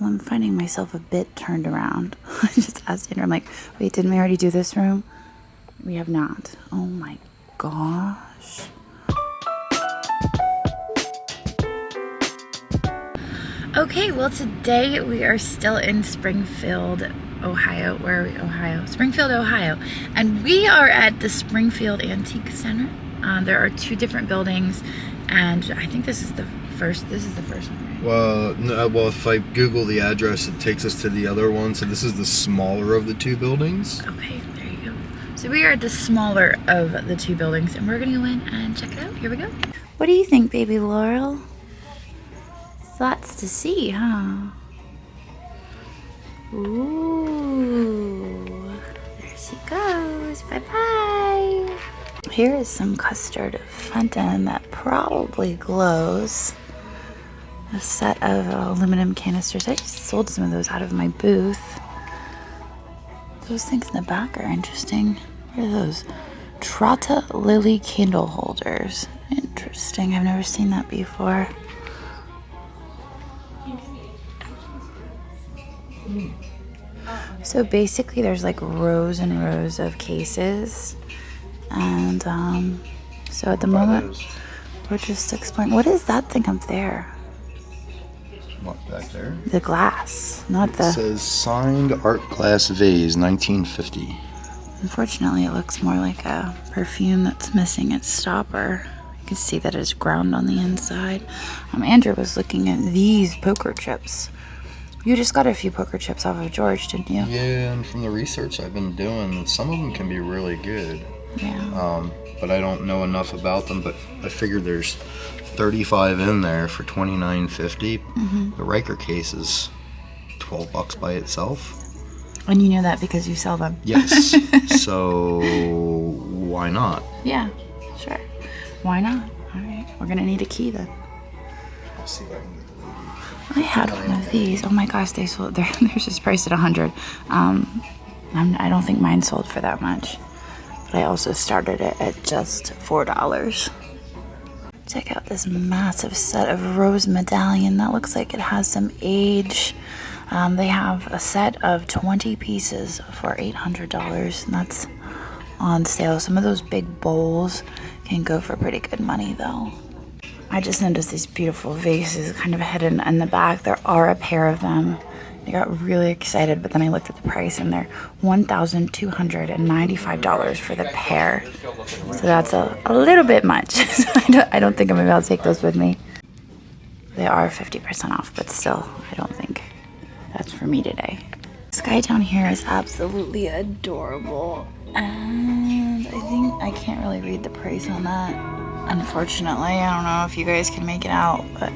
Well, I'm finding myself a bit turned around. I just asked Andrew, I'm like, wait, didn't we already do this room? We have not. Oh my gosh. Okay, well today we are still in Springfield, Ohio. Where are we? Ohio. Springfield, Ohio. And we are at the Springfield Antique Center. There are two different buildings, and I think this is the first one, right? Well, no, well, if I Google the address, it takes us to the other one. So this is the smaller of the two buildings. Okay, there you go. So we are at the smaller of the two buildings, and we're gonna go in and check it out. Here we go. What do you think, baby Laurel? Lots to see, huh? Ooh, there she goes. Bye-bye. Here is some custard fountain that probably glows. A set of aluminum canisters. I just sold some of those out of my booth. Those things in the back are interesting. What are those? Trotta lily candle holders. Interesting. I've never seen that before. So basically there's like rows and rows of cases, and so at the moment we're just exploring. What is that thing up there? What, back there? The glass, not It the... says signed art glass vase, 1950. Unfortunately, it looks more like a perfume that's missing its stopper. You can see that it's ground on the inside. Andrew was looking at these poker chips. You just got a few poker chips off of George, didn't you? Yeah, and from the research I've been doing, some of them can be really good. Yeah. But I don't know enough about them, but I figured there's 35 in there for $29.50. Mm-hmm. The Riker case is $12 by itself. And you know that because you sell them. Yes. So why not? Yeah, sure. Why not? All right, we're gonna need a key then. I'll see if I can get the lady. I had one of these. Oh my gosh, they sold. They're just priced at $100. I don't think mine sold for that much, but I also started it at just $4. Check out this massive set of rose medallion. That looks like it has some age. They have a set of 20 pieces for $800, and that's on sale. Some of those big bowls can go for pretty good money though. I just noticed these beautiful vases kind of hidden in the back. There are a pair of them. I got really excited, but then I looked at the price and they're $1,295 for the pair. So that's a little bit much. I don't think I'm gonna be able to take those with me. They are 50% off, but still, I don't think that's for me today. This guy down here is absolutely adorable. And I can't really read the price on that. Unfortunately, I don't know if you guys can make it out, but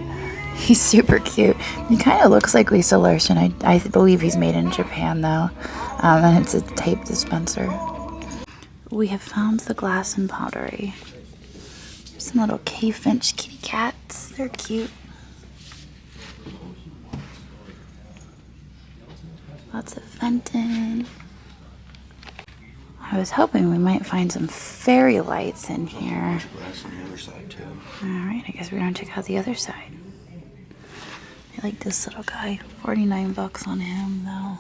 he's super cute. He kind of looks like Lisa Larson. I believe he's made in Japan though, and it's a tape dispenser. We have found the glass and pottery. There's some little K-Finch kitty cats. They're cute. Lots of Fenton. I was hoping we might find some fairy lights in here. Glass on the other side too. Alright, I guess we're gonna check out the other side. I like this little guy. $49 on him though.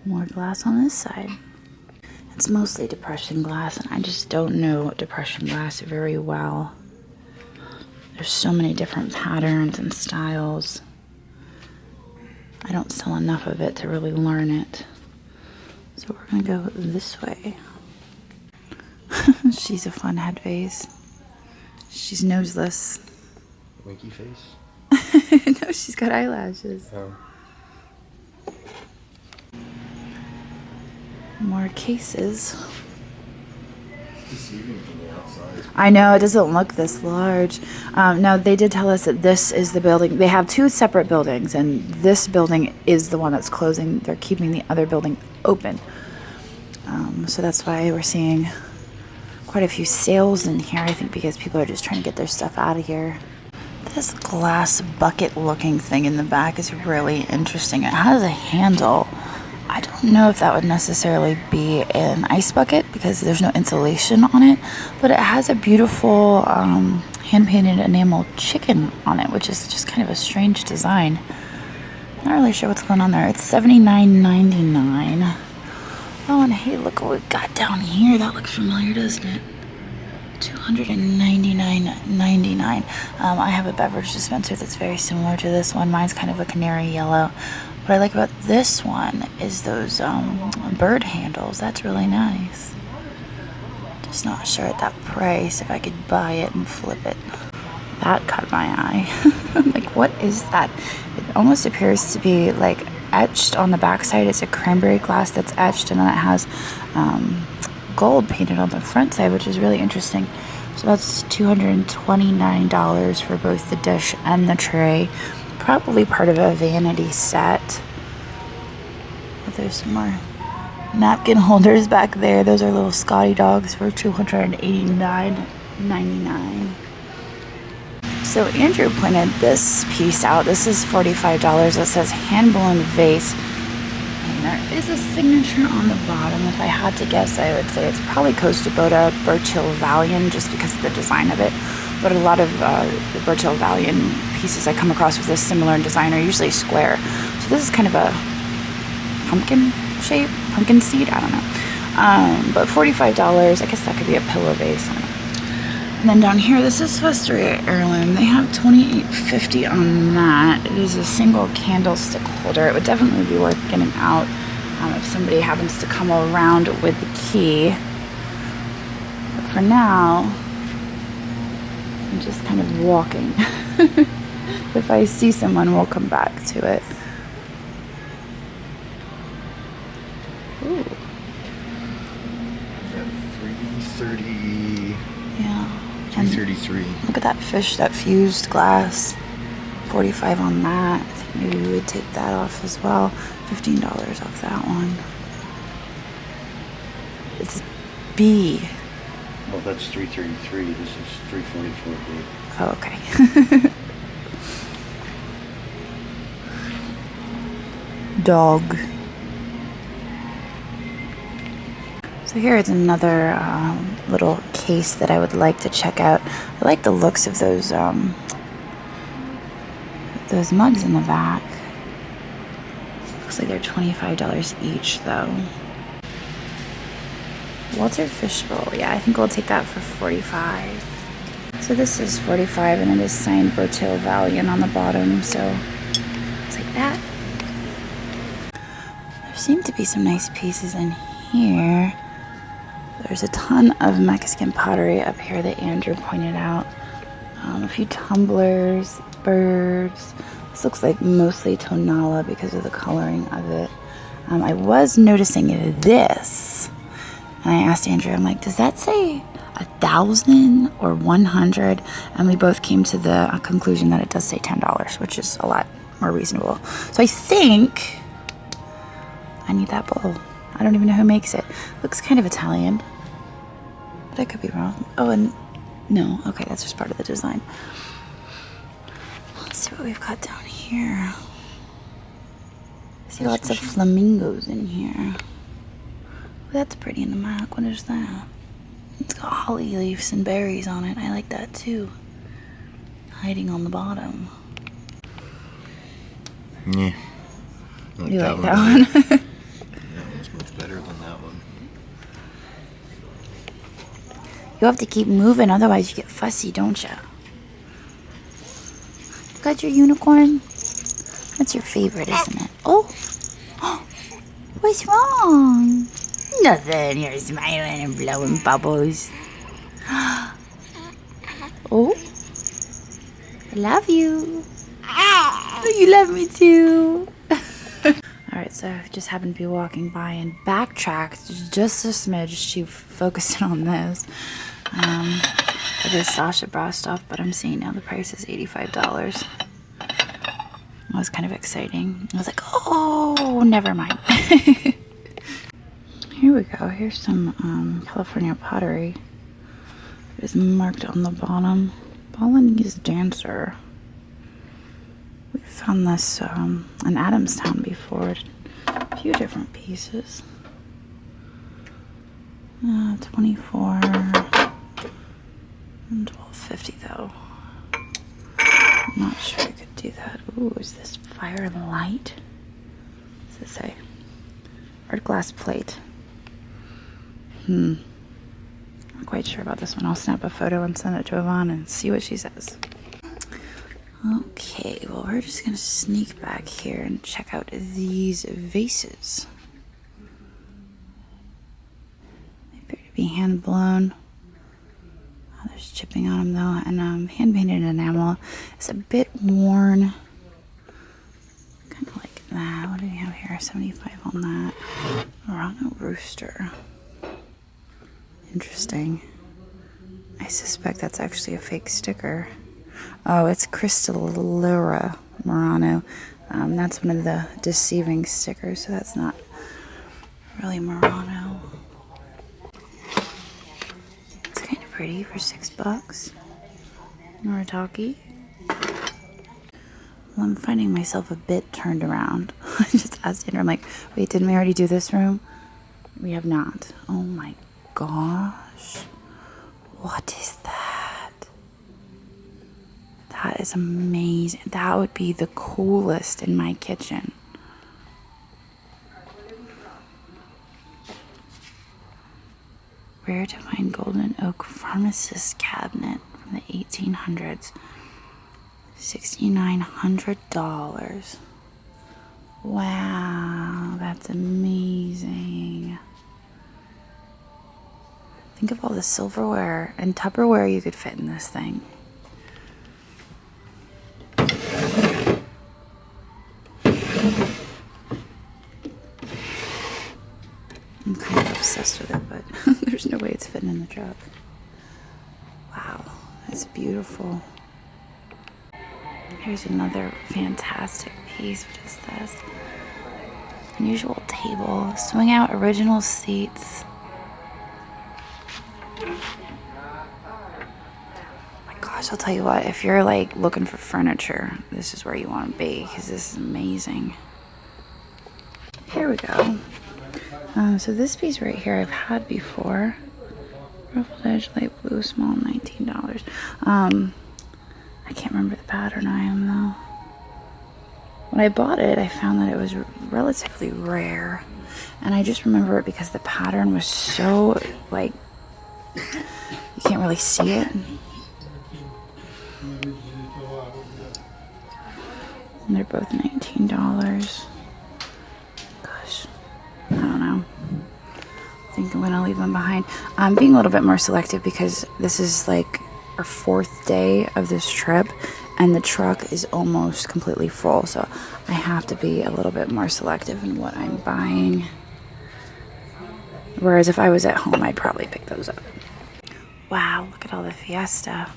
More glass on this side. It's mostly depression glass, and I just don't know depression glass very well. There's so many different patterns and styles. I don't sell enough of it to really learn it. So we're gonna go this way. She's a fun head vase. She's noseless. Winky face? No, she's got eyelashes. Oh. More cases. It's deceiving from the outside. I know, it doesn't look this large. No, they did tell us that this is the building. They have two separate buildings, and this building is the one that's closing. They're keeping the other building open. So that's why we're seeing quite a few sales in here, I think, because people are just trying to get their stuff out of here. This glass bucket looking thing in the back is really interesting. It has a handle. I don't know if that would necessarily be an ice bucket because there's no insulation on it, but it has a beautiful hand-painted enamel chicken on it, which is just kind of a strange design. Not really sure what's going on there. It's $79.99. Oh, and hey, look what we got down here. That looks familiar, doesn't it? $299.99. I have a beverage dispenser that's very similar to this one. Mine's kind of a canary yellow. What I like about this one is those bird handles. That's really nice. Just not sure at that price if I could buy it and flip it. That caught my eye. I'm like, what is that? It almost appears to be like etched on the backside. It's a cranberry glass that's etched, and then it has gold painted on the front side, which is really interesting. So that's $229 for both the dish and the tray. Probably part of a vanity set. But there's some more napkin holders back there. Those are little Scotty dogs for $289.99. So Andrew pointed this piece out. This is $45. It says hand-blown vase. And there is a signature on the bottom. If I had to guess, I would say it's probably Costa Boda Birchill Valian, just because of the design of it. But a lot of the Birchill Valian pieces I come across with this similar design are usually square. So this is kind of a pumpkin shape, pumpkin seed, I don't know. But $45, I guess that could be a pillow vase. And then down here, this is Fosteria Heirloom. They have $28.50 on that. It is a single candlestick holder. It would definitely be worth getting out if somebody happens to come around with the key. But for now, I'm just kind of walking. If I see someone, we'll come back to it. Ooh. 330. Yeah. 333. Look at that fish, that fused glass. $45 on that. I think maybe we would take that off as well. $15 off that one. It's B. Well, that's 333. This is 344B. Oh, okay. Dog. So here is another little case that I would like to check out. I like the looks of those mugs in the back. Looks like they're $25 each, though. Walter Fishbowl. Yeah, I think we'll take that for $45. So this is $45, and it is signed Birchill Valian on the bottom, so it's like that. There seem to be some nice pieces in here. There's a ton of Mexican pottery up here that Andrew pointed out. A few tumblers, birds. This looks like mostly tonala because of the coloring of it. I was noticing this, and I asked Andrew, I'm like, does that say 1,000 or 100? And we both came to the conclusion that it does say $10, which is a lot more reasonable. So I think I need that bowl. I don't even know who makes it. Looks kind of Italian, but I could be wrong. Oh, and no, okay, that's just part of the design. Let's see what we've got down here. I see lots of flamingos in here. Oh, that's pretty in the back. What is that? It's got holly leaves and berries on it. I like that too. Hiding on the bottom. Yeah. You like that one? That one's much better than that one. You have to keep moving, otherwise you get fussy, don't you? Got your unicorn? That's your favorite, isn't it? Oh! What's wrong? Nothing. You're smiling and blowing bubbles. Oh! I love you. Oh, you love me too. Alright, so I just happened to be walking by and backtracked just a smidge to focus on this. It is Sasha Brastoff, but I'm seeing now the price is $85. That was kind of exciting. I was like, oh, never mind. Here we go. Here's some California pottery. It is marked on the bottom. Balinese dancer. We found this in Adamstown before. A few different pieces. 24 and $12.50 though. I'm not sure I could do that. Ooh, is this fire and light? What does it say? Art glass plate. Not quite sure about this one. I'll snap a photo and send it to Yvonne and see what she says. Okay, well, we're just gonna sneak back here and check out these vases. They appear to be hand blown. Oh, there's chipping on them though, and hand painted enamel. It's a bit worn. Kind of like that. What do we have here? 75 on that. Murano rooster. Interesting. I suspect that's actually a fake sticker. Oh, it's Crystallura Murano. That's one of the deceiving stickers, so that's not really Murano. It's kind of pretty for $6. Noritake. Well, I'm finding myself a bit turned around. I just asked Andrew, I'm like, wait, didn't we already do this room? We have not. Oh my gosh. What is that? That is amazing. That would be the coolest in my kitchen. Rare to find golden oak pharmacist cabinet from the 1800s. $6,900. Wow, that's amazing. Think of all the silverware and Tupperware you could fit in this thing. I'm kind of obsessed with it, but there's no way it's fitting in the truck. Wow, that's beautiful. Here's another fantastic piece. What is this? Unusual table. Swing out original seats. My gosh, I'll tell you what, if you're like looking for furniture, this is where you want to be, because this is amazing. Here we go. So this piece right here I've had before. Ruffled edge, light blue, small, $19. I can't remember the pattern I am though. When I bought it, I found that it was relatively rare. And I just remember it because the pattern was so, like, you can't really see it. And they're both $19. Gosh, I don't know. I think I'm gonna leave them behind. I'm being a little bit more selective because this is like our 4th day of this trip and the truck is almost completely full, so I have to be a little bit more selective in what I'm buying. Whereas if I was at home, I'd probably pick those up. Wow, look at all the Fiesta.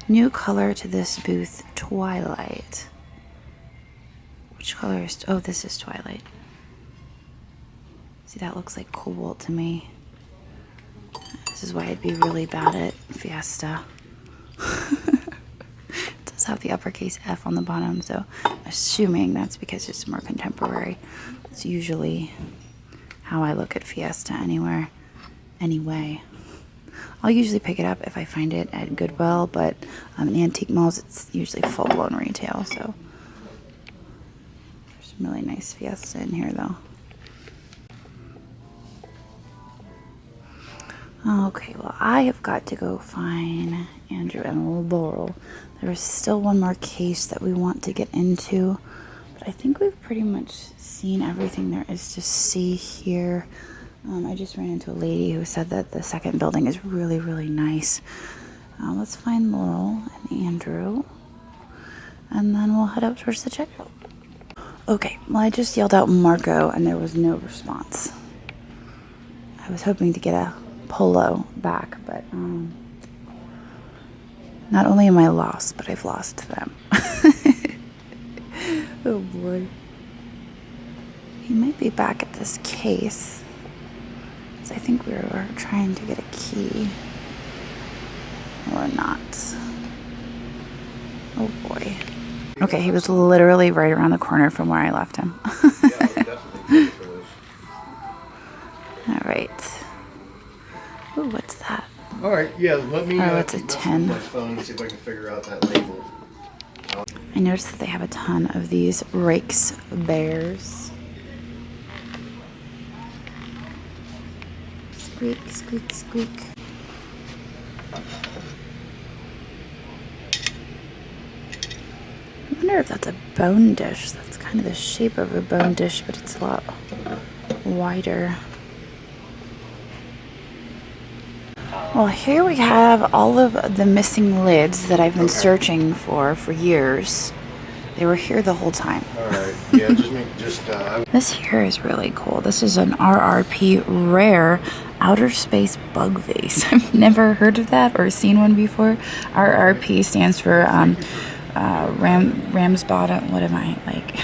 New color to this booth, Twilight. Which color is, oh, this is Twilight. See, that looks like cobalt to me. This is why I'd be really bad at Fiesta. It does have the uppercase F on the bottom, so assuming that's because it's more contemporary. It's usually how I look at Fiesta anyway. I'll usually pick it up if I find it at Goodwill, but in antique malls it's usually full-blown retail, so. There's some really nice Fiesta in here though. Okay, well, I have got to go find Andrew and Laurel. There is still one more case that we want to get into, but I think we've pretty much seen everything there is to see here. I just ran into a lady who said that the second building is really, really nice. Let's find Laurel and Andrew, and then we'll head out towards the checkout. Okay, well, I just yelled out Marco, and there was no response. I was hoping to get a polo back, but not only am I lost, but I've lost them. Oh boy. He might be back at this case. I think we were trying to get a key. Or not. Oh boy. Okay, he was literally right around the corner from where I left him. Yeah, I would definitely go for this. All right. Ooh, what's that? All right, yeah, let me. Oh, it's a mess with 10. My phone and see if I can figure out that label. I noticed that they have a ton of these Rakes bears. Squeak, squeak, squeak. I wonder if that's a bone dish. That's kind of the shape of a bone dish, but it's a lot wider. Well, here we have all of the missing lids that I've been searching for years. They were here the whole time. All right, yeah, This here is really cool. This is an RRP rare outer space bug vase. I've never heard of that or seen one before. RRP stands for Ram's Bottom. What am I like?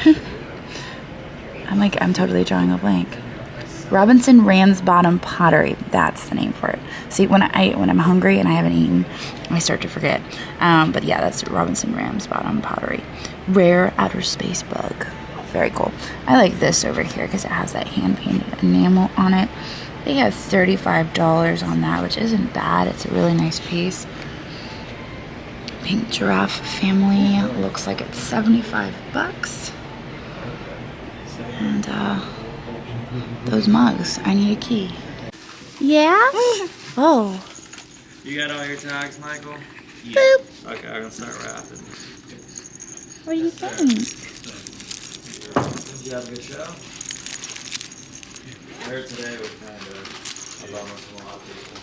I'm totally drawing a blank. Robinson Ramsbottom Pottery. That's the name for it. See, when I'm hungry and I haven't eaten, I start to forget. But yeah, that's Robinson Ramsbottom Pottery. Rare outer space bug. Very cool. I like this over here because it has that hand-painted enamel on it. They have $35 on that, which isn't bad. It's a really nice piece. Pink giraffe family. Looks like it's 75 bucks. And those mugs. I need a key. Yeah? Oh. You got all your tags, Michael? Yeah. Boop. Okay, I'm gonna start wrapping. What do you think? Did you have a good show? There today was kind of a bummer for a lot of people.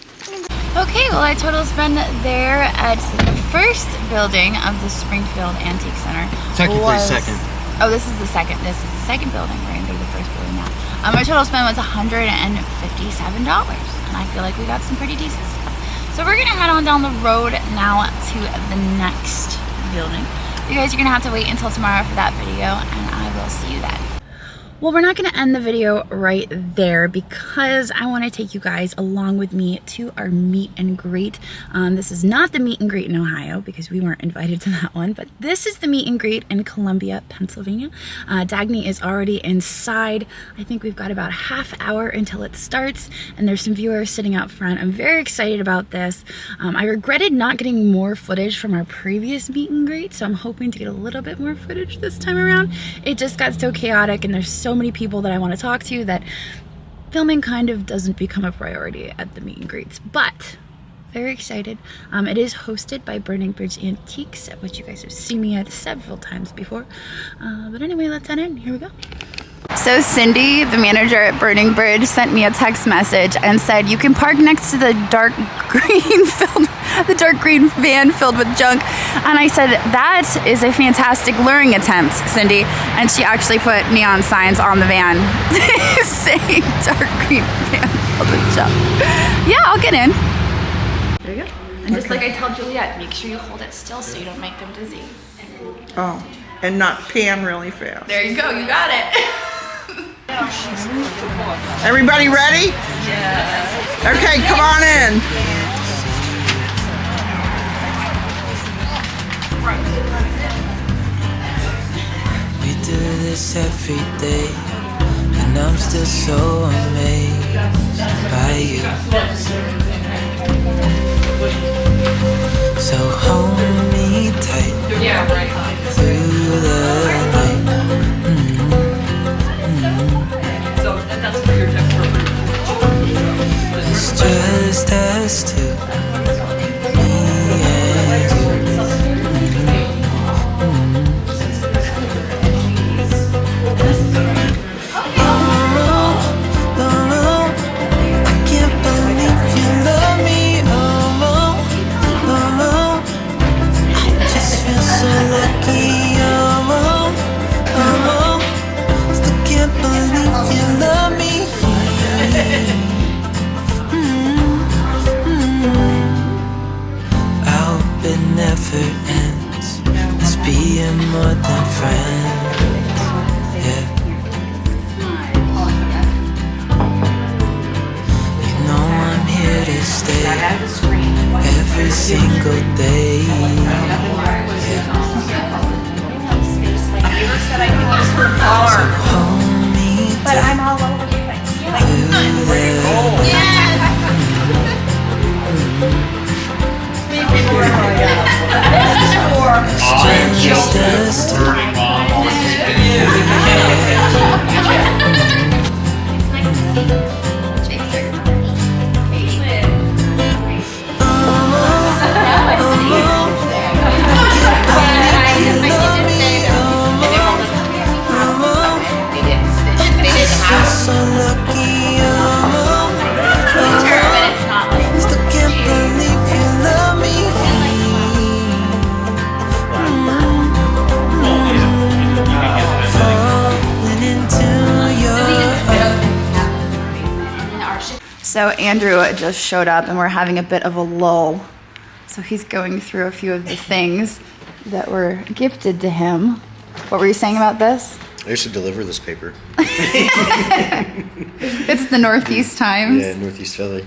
Okay, well, I total spend there at the first building of the Springfield Antique Center. Technically second. Oh, this is the second. This is the second building. We're gonna go to the first building now. My total spend was $157, and I feel like we got some pretty decent stuff. So we're gonna head on down the road now to the next building. You guys are gonna have to wait until tomorrow for that video, and I will see you then. Well, we're not going to end the video right there because I want to take you guys along with me to our meet and greet. This is not the meet and greet in Ohio because we weren't invited to that one, but this is the meet and greet in Columbia, Pennsylvania. Dagny is already inside. I think we've got about a half hour until it starts, and there's some viewers sitting out front. I'm very excited about this. I regretted not getting more footage from our previous meet and greet, so I'm hoping to get a little bit more footage this time around. It just got so chaotic, and there's so many people that I want to talk to that filming kind of doesn't become a priority at the meet and greets, but very excited. It is hosted by Burning Bridge Antiques, which you guys have seen me at several times before. But anyway, let's head in. Here we go. So Cindy, the manager at Burning Bridge, sent me a text message and said, you can park next to the dark green van filled with junk. And I said, that is a fantastic luring attempt, Cindy. And she actually put neon signs on the van saying dark green van filled with junk. Yeah, I'll get in. There you go. And just like I told Juliet, make sure you hold it still so you don't make them dizzy. Oh, and not pan really fast. There you go, you got it. Everybody ready? Yes. Okay, come on in. We do this every day, and I'm still so amazed by you. So hold me tight through the night. It's just us two, me and you. Never ends. Let's be more than friends. Yeah. You know I'm here to stay every single day. Yeah. So hold me tight through the So Andrew just showed up and we're having a bit of a lull. So he's going through a few of the things that were gifted to him. What were you saying about this? I should deliver this paper. It's the Northeast Times. Yeah, Northeast Philly.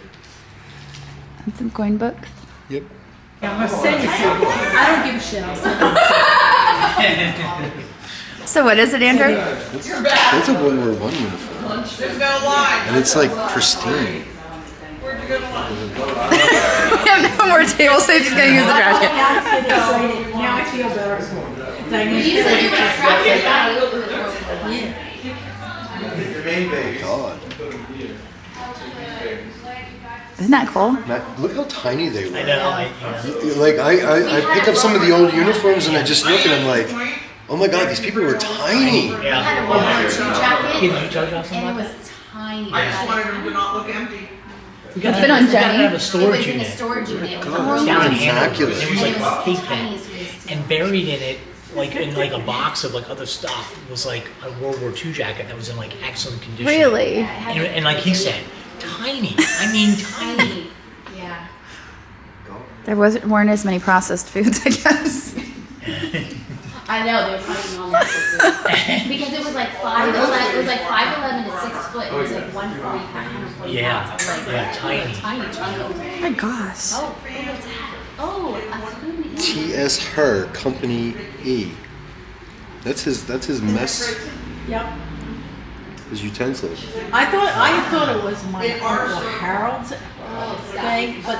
And some coin books. Yep. I'm gonna send you something. I don't give a shit. So what is it, Andrew? That's a World War I uniform. There's no line. And it's like pristine. Where'd you go to lunch? We have no more table space. He's going to use the trash can. Now I feel better. God. Isn't that cool? Matt, look how tiny they were. I know. Like I pick up some of the old uniforms and I just look and I'm like, oh my God, these people were tiny. I had a World War II jacket, Did you tell Jocelyn and it about that? was tiny. I just wanted them to not look empty. We gotta fit on we gotta Jenny. have a It storage was in a unit. storage unit. It was a God, World Down War in II. Hanover. Immaculate. It was And like it a was tape tiny bag. as we used to. And buried in it, like in like a box of like other stuff, was like a World War II jacket that was in like excellent condition. Really? And like he said, tiny. I mean, tiny. Yeah. There weren't as many processed foods, I guess. I know, they were probably on that because it was like 5'11", it was like 5'11" to 6 foot. It was like 140 pounds. Yeah. I was like, Yeah, tiny. Tiny. Oh my gosh. Oh, what's that? Oh, a spoon. T.S. Her Company E. That's his mess, Yep. his utensils. I thought it was my Uncle Harold's thing, but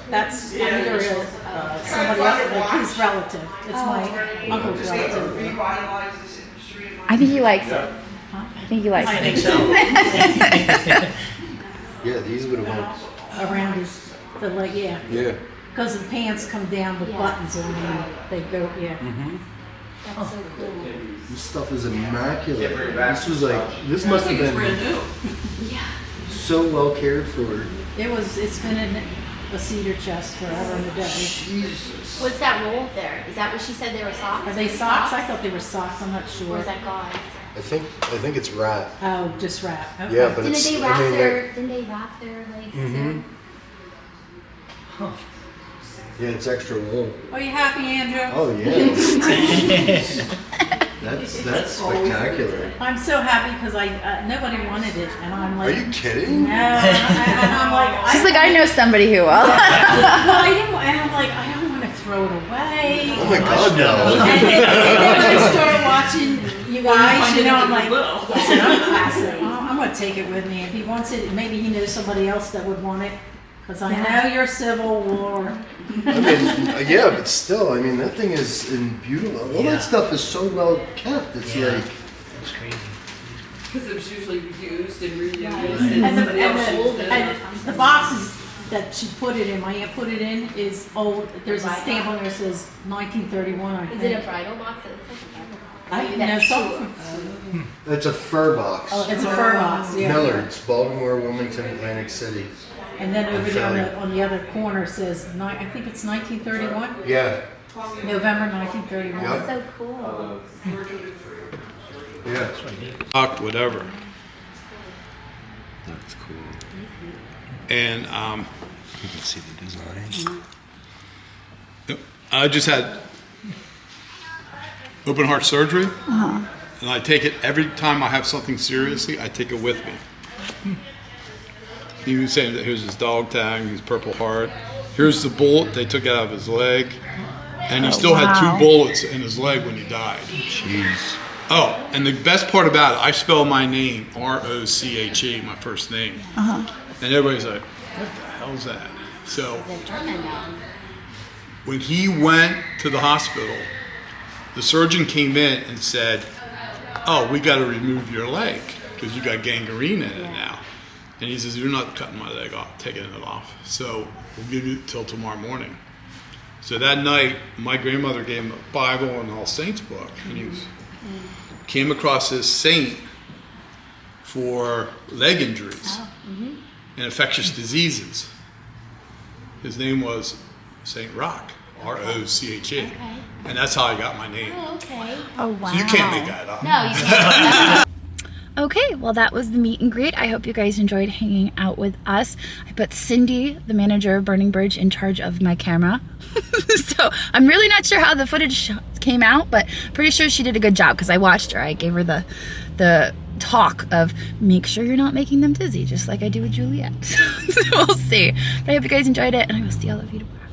that's under somebody else, like his relative. It's my uncle's relative. Revitalize this industry. I think he likes it. I think he likes I it. think so. Yeah, these would have went. Around his, the leg, yeah. Yeah. Because the pants come down with buttons on them, and they go, yeah. That's so cool. This stuff is immaculate. This was like, this must have been so well cared for. It's been in a cedar chest forever and a day. Jesus. What's that roll there? Is that what she said they were socks? Are they socks? I thought they were socks, I'm not Or sure. is that gauze? I think it's rat. Oh, just wrap. Okay. Yeah, but Didn't it's. they I wrap mean, didn't they wrap their legs Mhm. too? yeah, it's extra wool. Are you happy, Andrew? Oh yeah. That's spectacular. I'm so happy because nobody wanted it, and I'm Are like, you kidding? no, and I'm like, She's like, I know somebody who will. well, and I'm like, I don't want to throw it away. Oh my God, no. And then when I started watching you guys, you know, I'm like, listen, I'm going to take it with me. If he wants it, maybe he knows somebody else that would want it. Because I know your Civil War. I mean, yeah, but still, I mean, that thing is in beautiful. All Yeah. that stuff is so well kept. It's Yeah. like. It's crazy. Because it was usually used and reused And the boxes that she put it in, my aunt put it in, is old. There's a stamp on there that says 1931, I think. Is it a bridal box? It looks like a bridal box. I Maybe know that's something. It's a fur box. Oh, it's a fur box, yeah. Millard's, Baltimore, Wilmington, Atlantic City. And then over there Philly. on the other corner says, I think it's 1931? Yeah, November 1931. Yep. So cool. yeah. Lock, whatever. That's cool. And You can see the design. I just had open heart surgery, and I take it every time I have something seriously. I take it with me. He was saying that here's his dog tag, his Purple Heart. Here's the bullet they took out of his leg, and he still had 2 bullets in his leg when he died. Jeez. Oh, and the best part about it, I spell my name R-O-C-H-E, my first name. And everybody's like, what the hell's that? So when he went to the hospital, the surgeon came in and said, oh, we got to remove your leg because you got gangrene in it now. And he says, you're not cutting my leg off, taking it off. So we'll give you till tomorrow morning. So that night, my grandmother gave him a Bible and All Saints book. And he came across this saint for leg injuries and infectious diseases. His name was Saint Roch, R-O-C-H-E. Okay. And that's how I got my name. Oh, okay. Oh, wow. So you can't make that up. No, you can't. Okay, well that was the meet and greet. I hope you guys enjoyed hanging out with us. I put Cindy, the manager of Burning Bridge, in charge of my camera. So I'm really not sure how the footage came out, but pretty sure she did a good job because I watched her. I gave her the talk of make sure you're not making them dizzy, just like I do with Juliet. So we'll see. But I hope you guys enjoyed it, and I will see all of you tomorrow.